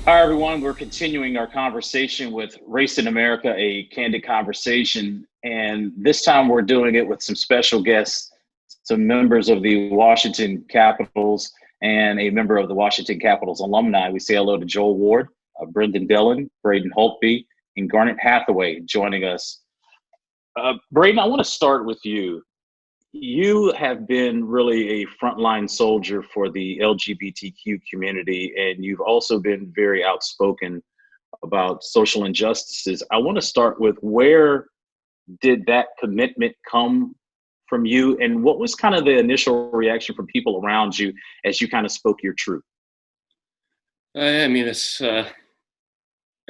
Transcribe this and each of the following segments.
Hi, everyone. We're continuing our conversation with Race in America, a candid conversation. And this time we're doing it with some special guests, some members of the Washington Capitals and a member of the Washington Capitals alumni. We say hello to Joel Ward, Brenden, Dillon, Braden, Holtby, and Garnet Hathaway joining us. Braden, I want to start with you. You have been really a frontline soldier for the LGBTQ community, and you've also been very outspoken about social injustices. I want to start with, where did that commitment come from you, and what was kind of the initial reaction from people around you as you kind of spoke your truth? It's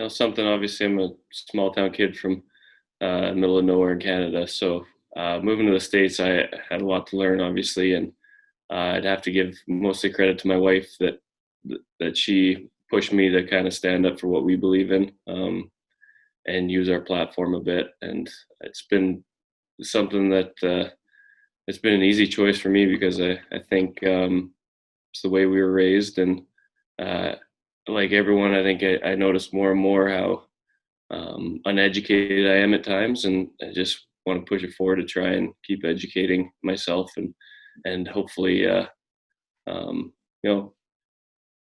something. Obviously, I'm a small town kid from middle of nowhere in Canada, so moving to the States, I had a lot to learn, obviously, and I'd have to give mostly credit to my wife that she pushed me to kind of stand up for what we believe in, and use our platform a bit. And it's been something that it's been an easy choice for me, because I think it's the way we were raised, and like everyone, I think I notice more and more how uneducated I am at times, and I just want to push it forward to try and keep educating myself and hopefully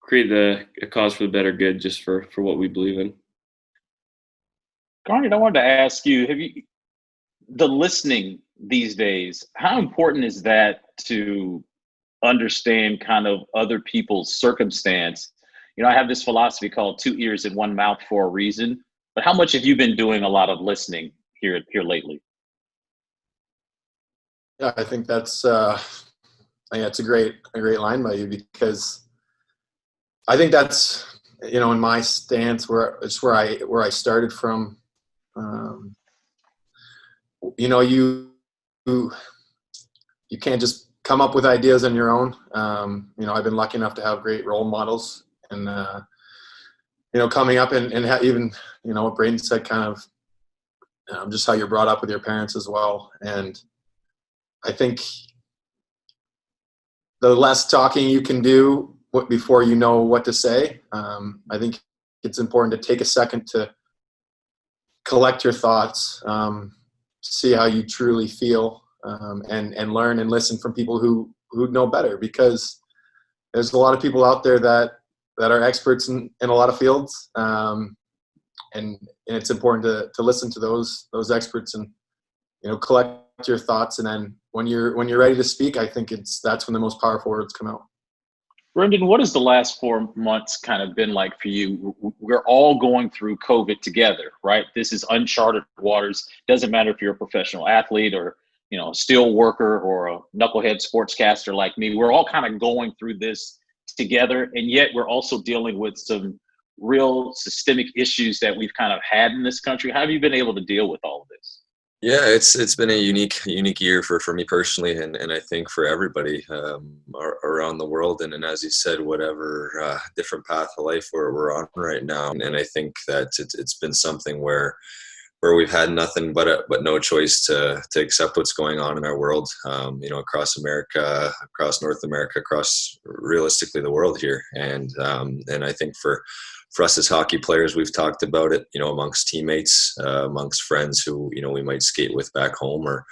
create a cause for the better good, just for what we believe in. Garnet, I wanted to ask you, the listening these days, how important is that to understand kind of other people's circumstance? I have this philosophy called 2 ears and 1 mouth for a reason, but how much have you been doing a lot of listening here lately? Yeah, I think that's a great line by you, because I think that's, in my stance, where I started from. You can't just come up with ideas on your own. I've been lucky enough to have great role models, and coming up and even what Braden said, kind of just how you're brought up with your parents as well. And I think the less talking you can do before you know what to say. I think it's important to take a second to collect your thoughts, see how you truly feel, and learn and listen from people who know better, because there's a lot of people out there that are experts in a lot of fields, and it's important to listen to those experts and collect your thoughts, and then when you're ready to speak, I think that's when the most powerful words come out. Brenden, what has the last 4 months kind of been like for you? We're all going through COVID together, right? This is uncharted waters. Doesn't matter if you're a professional athlete or a steel worker or a knucklehead sportscaster like me. We're all kind of going through this together, and yet we're also dealing with some real systemic issues that we've kind of had in this country. How have you been able to deal with all of this? Yeah, it's been a unique year for me personally, and I think for everybody around the world. And as you said, whatever different path of life we're on right now, and I think that it's been something where we've had nothing but no choice to accept what's going on in our world, across America, across North America, across realistically the world here. And I think for us as hockey players, we've talked about it, amongst teammates, amongst friends who, we might skate with back home or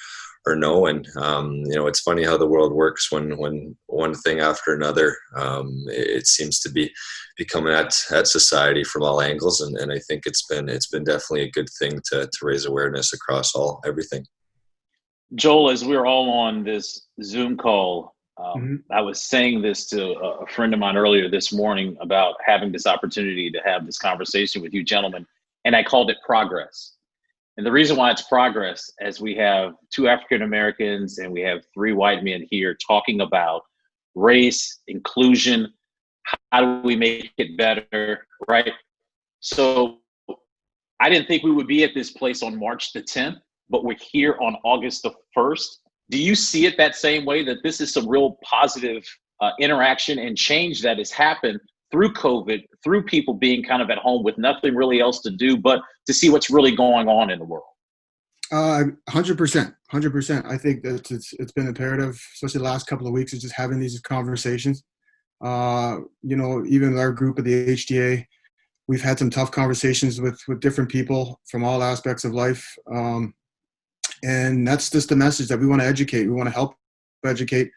no. And, it's funny how the world works when one thing after another, it seems to be coming at society from all angles. And I think it's been definitely a good thing to raise awareness across everything. Joel, as we're all on this Zoom call, I was saying this to a friend of mine earlier this morning about having this opportunity to have this conversation with you gentlemen, and I called it progress. And the reason why it's progress, as we have 2 African Americans and we have 3 white men here talking about race, inclusion, how do we make it better, right? So I didn't think we would be at this place on March the 10th, but we're here on August the 1st. Do you see it that same way, that this is some real positive interaction and change that has happened through COVID, through people being kind of at home with nothing really else to do but to see what's really going on in the world? 100%. I think that it's been imperative, especially the last couple of weeks, of just having these conversations. Even our group of the HDA, we've had some tough conversations with different people from all aspects of life. And that's just the message that we want to educate. We want to help educate.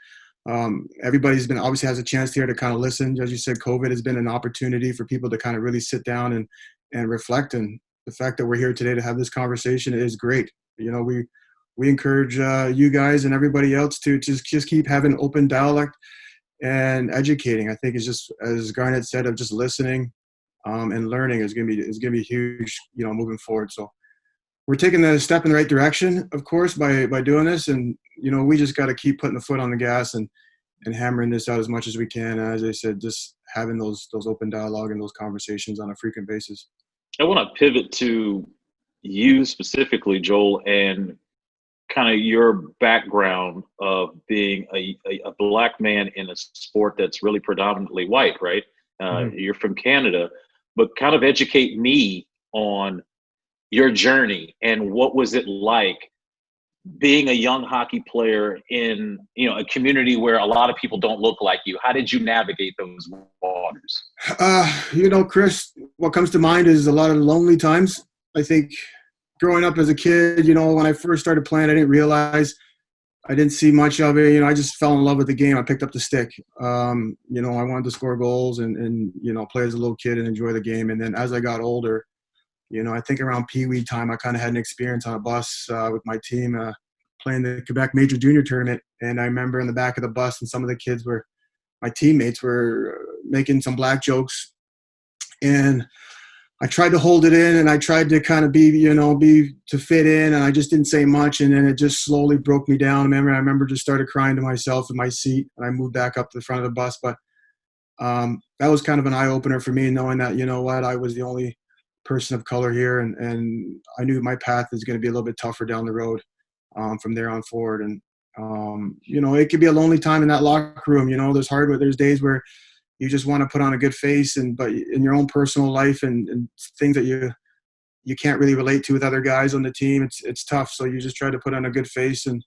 Everybody's been obviously has a chance here to kind of listen. As you said, COVID has been an opportunity for people to kind of really sit down and reflect. And the fact that we're here today to have this conversation is great. You know, we encourage you guys and everybody else to just keep having open dialogue and educating. I think it's just, as Garnet said, of just listening and learning is going to be huge, you know, moving forward. So we're taking a step in the right direction, of course, by doing this. And, you know, we just got to keep putting the foot on the gas and hammering this out as much as we can. As I said, just having those open dialogue and those conversations on a frequent basis. I want to pivot to you specifically, Joel, and kind of your background of being a black man in a sport that's really predominantly white, right? You're from Canada, but kind of educate me on your journey and what was it like being a young hockey player in, you know, a community where a lot of people don't look like you. How did you navigate those waters? You know, Chris, what comes to mind is a lot of lonely times. I think growing up as a kid, you know, when I first started playing, I didn't realize, I didn't see much of it. You know, I just fell in love with the game. I picked up the stick. You know, I wanted to score goals and, you know, play as a little kid and enjoy the game. And then as I got older, you know, I think around Pee-wee time, I kind of had an experience on a bus with my team playing the Quebec Major Junior Tournament. And I remember in the back of the bus, and some of the kids my teammates were making some black jokes. And I tried to hold it in, and I tried to kind of to fit in, and I just didn't say much. And then it just slowly broke me down. I remember just started crying to myself in my seat, and I moved back up to the front of the bus. But that was kind of an eye-opener for me, knowing that, you know what, I was the only person of color here, and I knew my path is going to be a little bit tougher down the road from there on forward. And you know, it could be a lonely time in that locker room. You know, there's days where you just want to put on a good face, but in your own personal life and things that you can't really relate to with other guys on the team, it's tough. So you just try to put on a good face and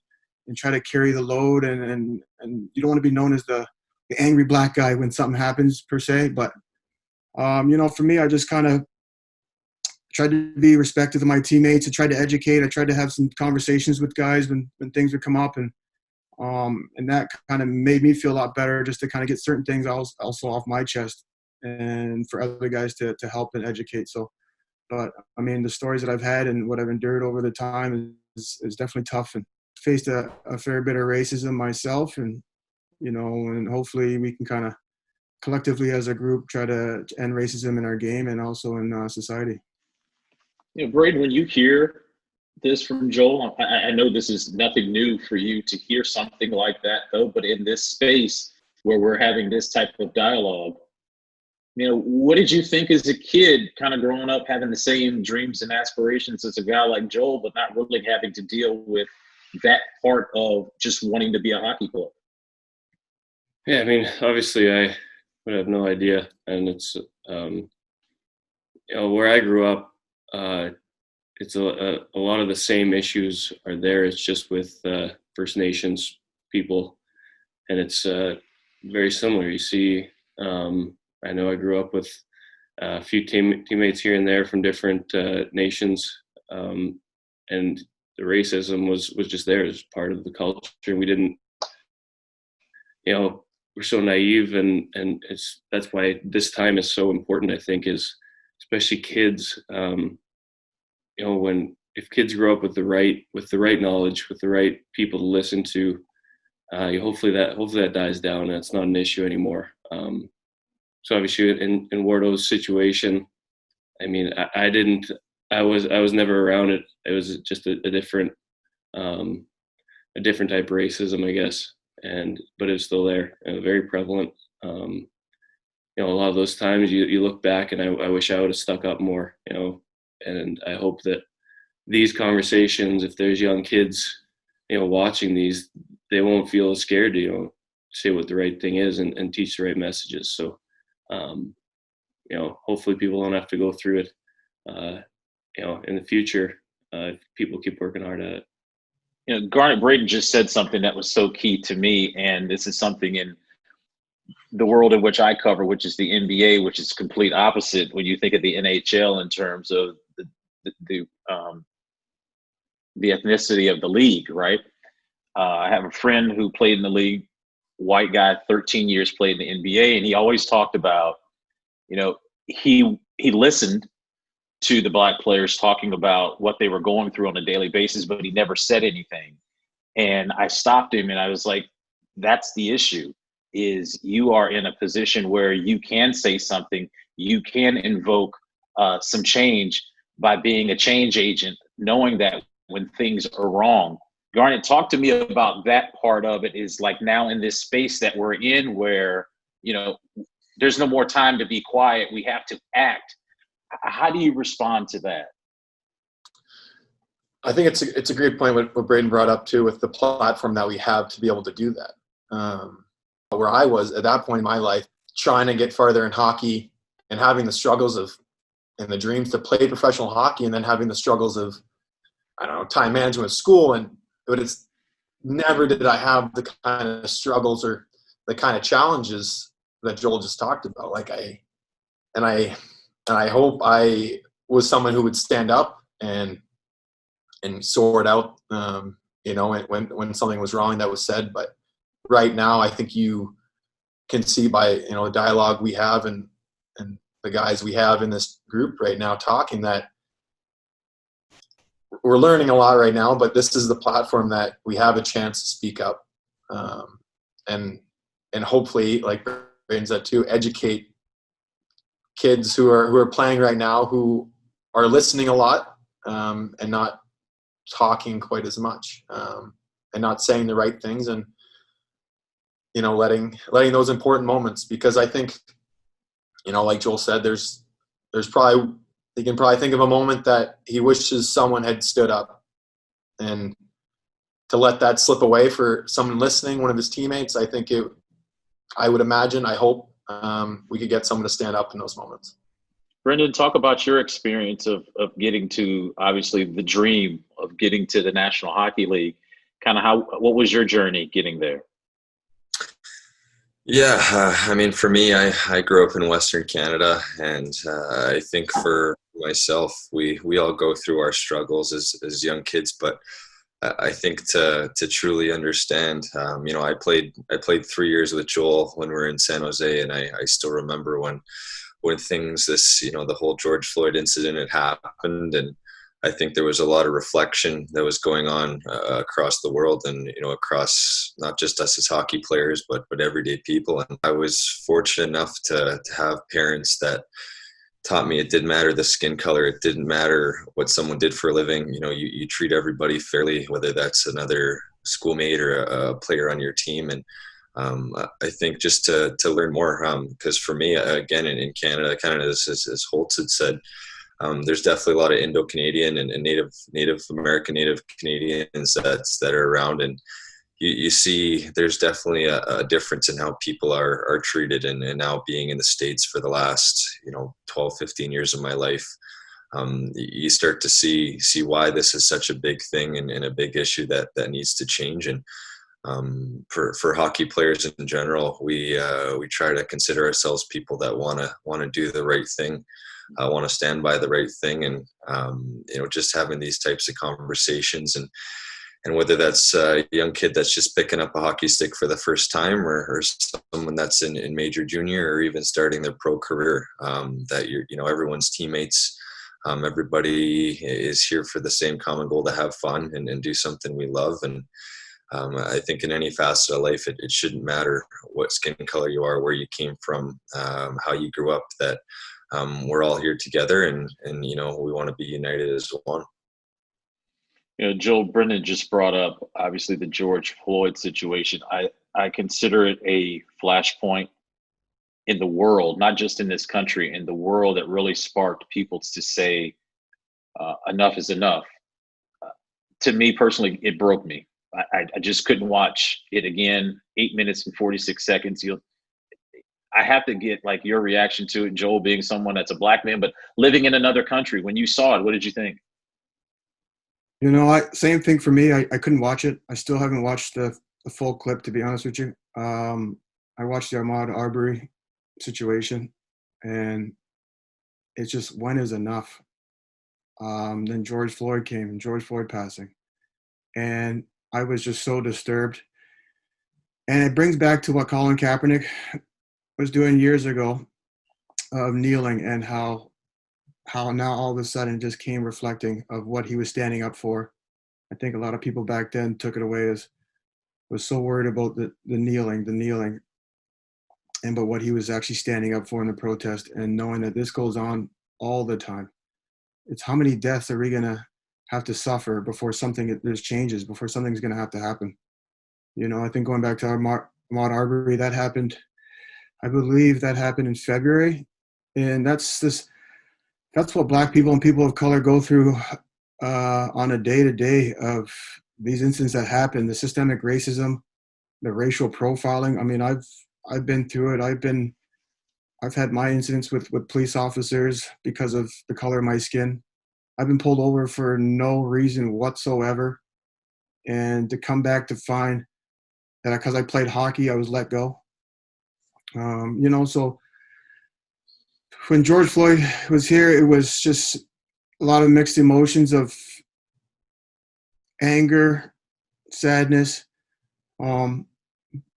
try to carry the load, and you don't want to be known as the angry black guy when something happens per se. But you know, for me, I just kind of tried to be respectful to my teammates. I tried to educate. I tried to have some conversations with guys when things would come up, and that kind of made me feel a lot better, just to kind of get certain things also off my chest, and for other guys to help and educate. So, but I mean, the stories that I've had and what I've endured over the time is definitely tough, and faced a fair bit of racism myself, and you know, and hopefully we can kind of collectively as a group try to end racism in our game and also in society. You know, Braden, when you hear this from Joel, I know this is nothing new for you to hear something like that, though, but in this space where we're having this type of dialogue, you know, what did you think as a kid, kind of growing up, having the same dreams and aspirations as a guy like Joel, but not really having to deal with that part of just wanting to be a hockey player? Yeah, I mean, obviously I would have no idea. And it's, you know, where I grew up, it's a lot of the same issues are there. It's just with First Nations people, and it's very similar. You see, I know I grew up with a few teammates here and there from different nations, and the racism was just there as part of the culture. We didn't, you know, we're so naive, and that's why this time is so important. I think is especially kids. You know, if kids grow up with the right knowledge, with the right people to listen to, hopefully that dies down and it's not an issue anymore. So obviously in Wardo's situation, I mean, I was never around it. It was just a different type of racism, I guess. But it's still there, very prevalent. You know, a lot of those times you look back, and I wish I would have stuck up more, you know. And I hope that these conversations, if there's young kids, you know, watching these, they won't feel scared to, you know, say what the right thing is and teach the right messages. So, you know, hopefully people don't have to go through it, you know, in the future, if people keep working hard at it. You know, Garnet, Braden just said something that was so key to me, and this is something in the world in which I cover, which is the NBA, which is complete opposite when you think of the NHL in terms of the ethnicity of the league, right? I have a friend who played in the league, white guy, 13 years played in the NBA, and he always talked about, he listened to the black players talking about what they were going through on a daily basis, but he never said anything. And I stopped him and I was like, that's the issue, is you are in a position where you can say something, you can invoke some change by being a change agent, knowing that when things are wrong. Garnet, talk to me about that part of it, is like now in this space that we're in where, there's no more time to be quiet. We have to act. How do you respond to that? I think it's a great point what Braden brought up too, with the platform that we have to be able to do that. Where I was at that point in my life, trying to get farther in hockey and having the struggles and the dreams to play professional hockey, and then having the struggles of, time management at school. But it's never did I have the kind of struggles or the kind of challenges that Joel just talked about. I hope I was someone who would stand up and sort out, when something was wrong that was said. But right now, I think you can see by, the dialogue we have and the guys we have in this group right now talking, that we're learning a lot right now, but this is the platform that we have a chance to speak up. And hopefully, like Braden said too, educate kids who are playing right now, who are listening a lot, and not talking quite as much, and not saying the right things, and letting those important moments. Because I think, like Joel said, there's probably, he can probably think of a moment that he wishes someone had stood up, and to let that slip away for someone listening, one of his teammates, I would imagine, I hope, we could get someone to stand up in those moments. Brenden, talk about your experience of getting to, obviously, the dream of getting to the National Hockey League. Kind of what was your journey getting there? Yeah, for me, I grew up in Western Canada, and I think for myself, we all go through our struggles as young kids. But I think to truly understand, I played 3 years with Joel when we were in San Jose, and I still remember when things, the whole George Floyd incident had happened, and I think there was a lot of reflection that was going on across the world, and across not just us as hockey players, but everyday people. And I was fortunate enough to have parents that taught me it didn't matter the skin color, it didn't matter what someone did for a living. You treat everybody fairly, whether that's another schoolmate or a player on your team. And I think just to learn more, because for me, again, in Canada, kind of as Holtz had said, there's definitely a lot of Indo-Canadian and Native American, Native Canadians that are around, and you see there's definitely a difference in how people are treated. And now being in the States for the last 12, 15 years of my life, you start to see why this is such a big thing and a big issue that needs to change. And for hockey players in general, we try to consider ourselves people that want to do the right thing, want to stand by the right thing, and just having these types of conversations, and whether that's a young kid that's just picking up a hockey stick for the first time, or someone that's in major junior, or even starting their pro career, that everyone's teammates, everybody is here for the same common goal, to have fun and do something we love. And I think in any facet of life, it shouldn't matter what skin color you are, where you came from, how you grew up, that we're all here together, and we want to be united as one. Joel, Brenden just brought up, obviously, the George Floyd situation. I consider it a flashpoint in the world, not just in this country, in the world, that really sparked people to say, enough is enough. To me personally, it broke me. I just couldn't watch it again. 8 minutes and 46 seconds. I have to get like your reaction to it, Joel, being someone that's a black man, but living in another country. When you saw it, what did you think? Same thing for me. I couldn't watch it. I still haven't watched the full clip, to be honest with you. I watched the Ahmaud Arbery situation, and it's just, when is enough? Then George Floyd came, and George Floyd passing, and I was just so disturbed. And it brings back to what Colin Kaepernick was doing years ago, of kneeling, and how now all of a sudden it just came reflecting of what he was standing up for. I think a lot of people back then took it away as, was so worried about the kneeling, and but what he was actually standing up for in the protest, and knowing that this goes on all the time. It's how many deaths are we gonna have to suffer before there's changes, before something's gonna have to happen? You know, I think going back to Ahmaud Arbery, that happened, I believe that happened in February, and that's what Black people and people of color go through on a day-to-day of these incidents that happen, the systemic racism, the racial profiling. I mean, I've been through it. I've had my incidents with police officers because of the color of my skin. I've been pulled over for no reason whatsoever, and to come back to find that because I played hockey, I was let go. You know, so when George Floyd was here, it was just a lot of mixed emotions of anger, sadness, and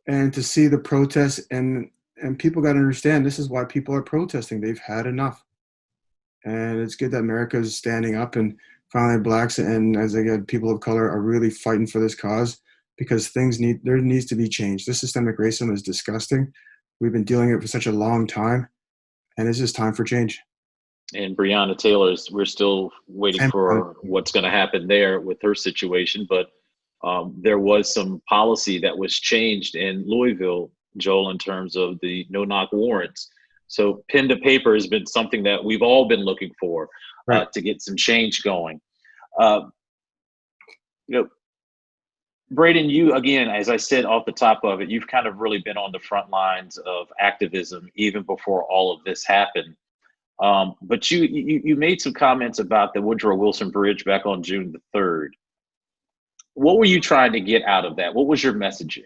to see the protests, and people got to understand, this is why people are protesting. They've had enough, and it's good that America is standing up, and finally Blacks and, as I said, people of color are really fighting for this cause, because there needs to be change. This systemic racism is disgusting. We've been dealing with it for such a long time, and it's just time for change. And Breonna Taylor, we're still waiting for what's going to happen there with her situation. But there was some policy that was changed in Louisville, Joel, in terms of the no-knock warrants. So pen to paper has been something that we've all been looking for, right, to get some change going. You know, Braden, you, again, as I said off the top of it, you've kind of really been on the front lines of activism even before all of this happened. But you made some comments about the Woodrow Wilson Bridge back on June the 3rd. What were you trying to get out of that? What was your messaging?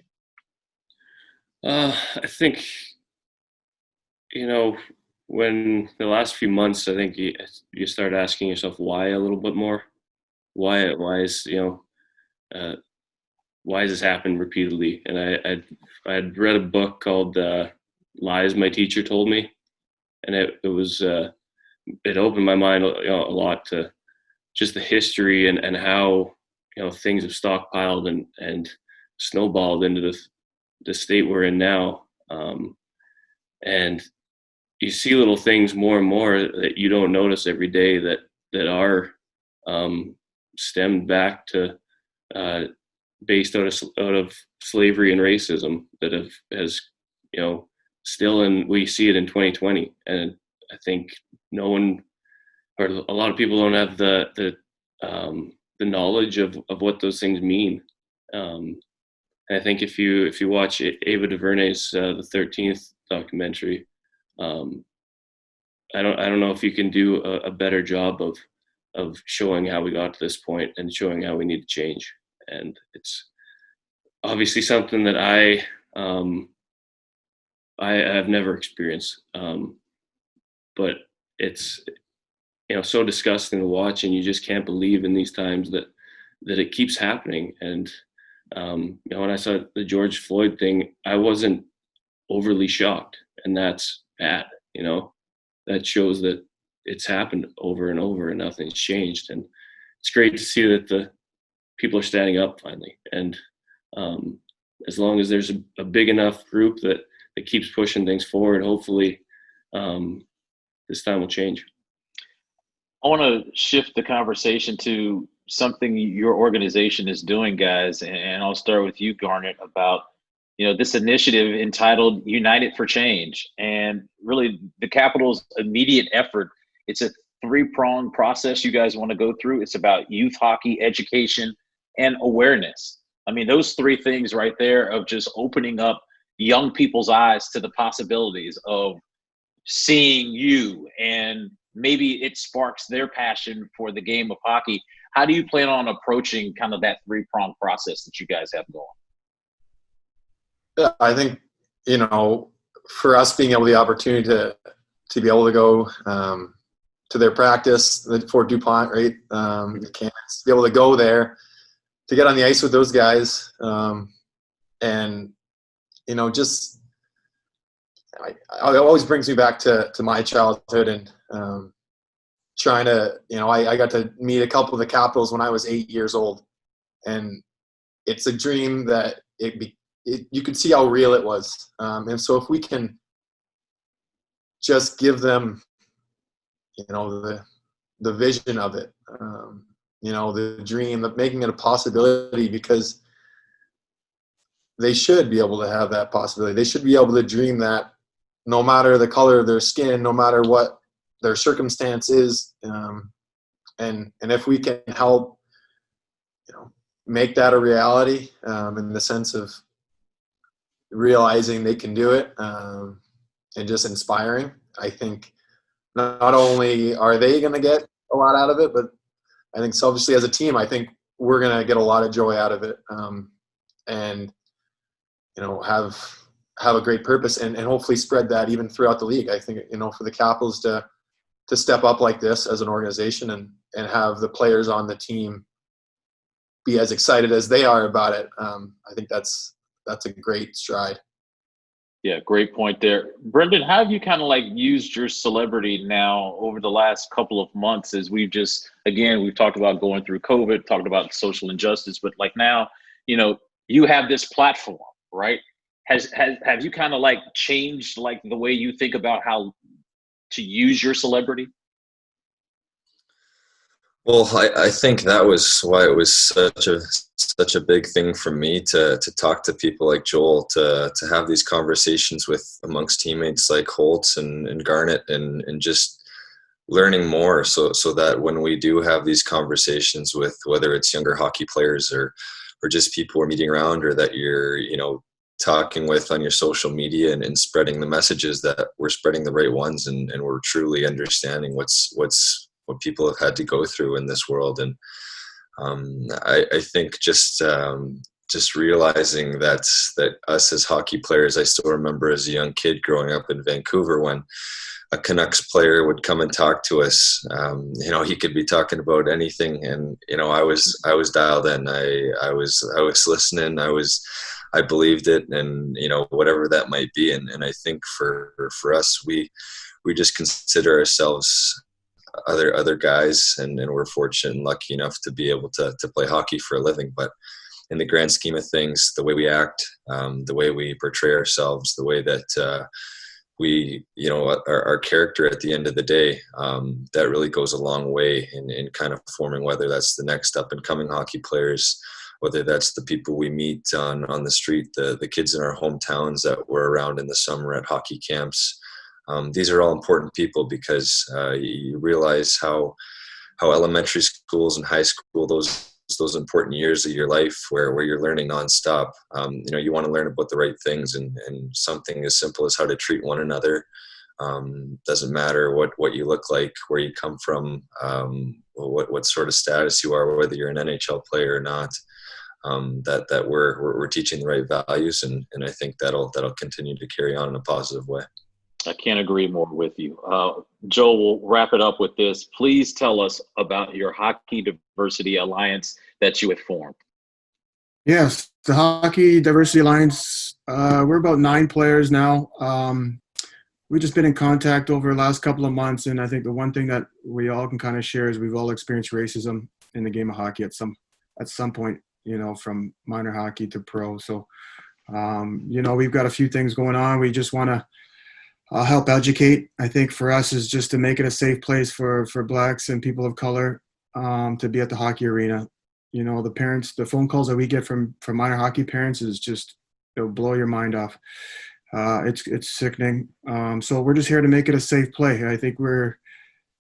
I think, you know, when the last few months, I think you start asking yourself why a little bit more. Why is, you know, why has this happened repeatedly? And I had read a book called Lies My Teacher Told Me, and it opened my mind, you know, a lot to just the history and how, you know, things have stockpiled and snowballed into the state we're in now. And you see little things more and more that you don't notice every day that are stemmed back to based out of slavery and racism that has, you know, still, and we see it in 2020. And I think no one, or a lot of people, don't have the knowledge of what those things mean. And I think if you watch Ava DuVernay's the 13th documentary, I don't know if you can do a better job of showing how we got to this point and showing how we need to change. And it's obviously something that I have never experienced, but it's, you know, so disgusting to watch, and you just can't believe in these times that it keeps happening. And you know, when I saw the George Floyd thing, I wasn't overly shocked, and that's bad. You know, that shows that it's happened over and over and nothing's changed. And it's great to see that the people are standing up finally. And as long as there's a big enough group that keeps pushing things forward, hopefully this time will change. I want to shift the conversation to something your organization is doing, guys. And I'll start with you, Garnet, about, you know, this initiative entitled United for Change. And really the Capitol's immediate effort, it's a three-pronged process you guys want to go through. It's about youth hockey, education, and awareness. I mean, those three things right there of just opening up young people's eyes to the possibilities of seeing you, and maybe it sparks their passion for the game of hockey. How do you plan on approaching kind of that three-pronged process that you guys have going? Yeah, I think for us being able the opportunity to be able to go to their practice, the Fort DuPont, right? The camps, to be able to go there, to get on the ice with those guys, and just it always brings me back to my childhood and trying to, I got to meet a couple of the Capitals when I was 8 years old, and it's a dream that you could see how real it was, and so if we can just give them the vision of it, the dream of making it a possibility, because they should be able to have that possibility. They should be able to dream that no matter the color of their skin, no matter what their circumstance is, and if we can help make that a reality, in the sense of realizing they can do it, and just inspiring, I think not only are they going to get a lot out of it, but I think selfishly as a team, I think we're going to get a lot of joy out of it, and have a great purpose, and hopefully spread that even throughout the league. I think for the Capitals to step up like this as an organization and have the players on the team be as excited as they are about it, I think that's a great stride. Yeah, great point there. Brenden, how have you kind of used your celebrity now over the last couple of months, as we've talked about going through COVID, talked about social injustice, but now, you have this platform, right? Have you kind of changed the way you think about how to use your celebrity? Well, I think that was why it was such a big thing for me to talk to people like Joel, to have these conversations amongst teammates like Holtz and Garnet, and just learning more, so that when we do have these conversations with, whether it's younger hockey players or just people we're meeting around, or that you're talking with on your social media, and spreading the messages, that we're spreading the right ones, and we're truly understanding what people have had to go through in this world. And I think just realizing that us as hockey players, I still remember as a young kid growing up in Vancouver, when a Canucks player would come and talk to us, he could be talking about anything, and I was dialed in. I was listening. I believed it, and whatever that might be. And I think for us, we just consider ourselves other guys, and we're fortunate and lucky enough to be able to play hockey for a living. But in the grand scheme of things, the way we act, the way we portray ourselves, the way that we, our character at the end of the day, that really goes a long way in kind of forming, whether that's the next up and coming hockey players, whether that's the people we meet on the street, the kids in our hometowns that we're around in the summer at hockey camps. These are all important people, because you realize how elementary schools and high school, those important years of your life where you're learning nonstop, you want to learn about the right things, and something as simple as how to treat one another. Doesn't matter what you look like, where you come from, what sort of status you are, whether you're an NHL player or not. That we're teaching the right values, and I think that'll continue to carry on in a positive way. I can't agree more with you. Joel, we'll wrap it up with this. Please tell us about your Hockey Diversity Alliance that you have formed. Yes, the Hockey Diversity Alliance, we're about 9 players now. We've just been in contact over the last couple of months, and I think the one thing that we all can kind of share is we've all experienced racism in the game of hockey at some point, from minor hockey to pro. So, we've got a few things going on. We just want to help educate. I think for us is just to make it a safe place for Blacks and people of color to be at the hockey arena. The parents, the phone calls that we get from minor hockey parents is just, it'll blow your mind off. It's sickening. So we're just here to make it a safe play. I think we're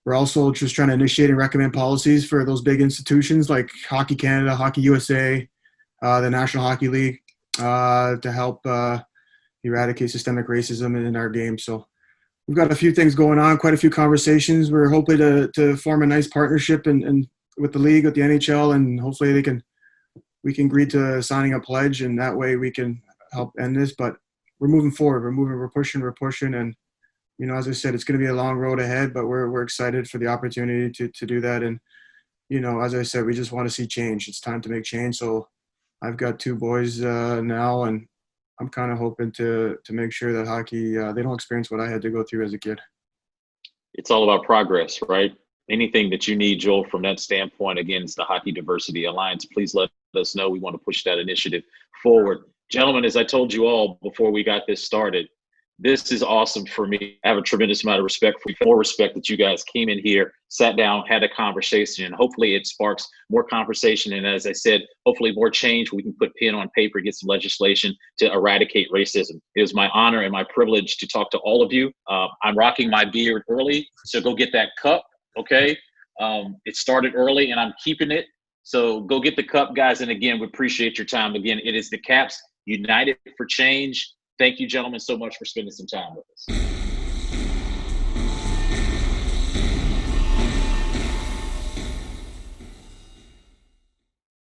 also just trying to initiate and recommend policies for those big institutions like Hockey Canada, Hockey USA, the National Hockey League, to help eradicate systemic racism in our game. So we've got a few things going on, quite a few conversations. We're hoping to form a nice partnership and with the league, with the NHL, and hopefully we can agree to signing a pledge, and that way we can help end this. But we're moving forward. We're pushing. And, you know, as I said, it's going to be a long road ahead, but we're excited for the opportunity to do that. And, you know, as I said, we just want to see change. It's time to make change. So I've got 2 boys now, and I'm kind of hoping to make sure that hockey, they don't experience what I had to go through as a kid. It's all about progress, right? Anything that you need, Joel, from that standpoint, again, it's the Hockey Diversity Alliance. Please let us know. We want to push that initiative forward. Gentlemen, as I told you all before we got this started, this is awesome for me. I have a tremendous amount of respect for you, more respect that you guys came in here, sat down, had a conversation, and hopefully it sparks more conversation. And as I said, hopefully more change. We can put pen on paper, get some legislation to eradicate racism. It is my honor and my privilege to talk to all of you. I'm rocking my beard early, so go get that cup, okay? It started early, and I'm keeping it. So go get the cup, guys. And again, we appreciate your time. Again, it is the Caps United for Change. Thank you, gentlemen, so much for spending some time with us.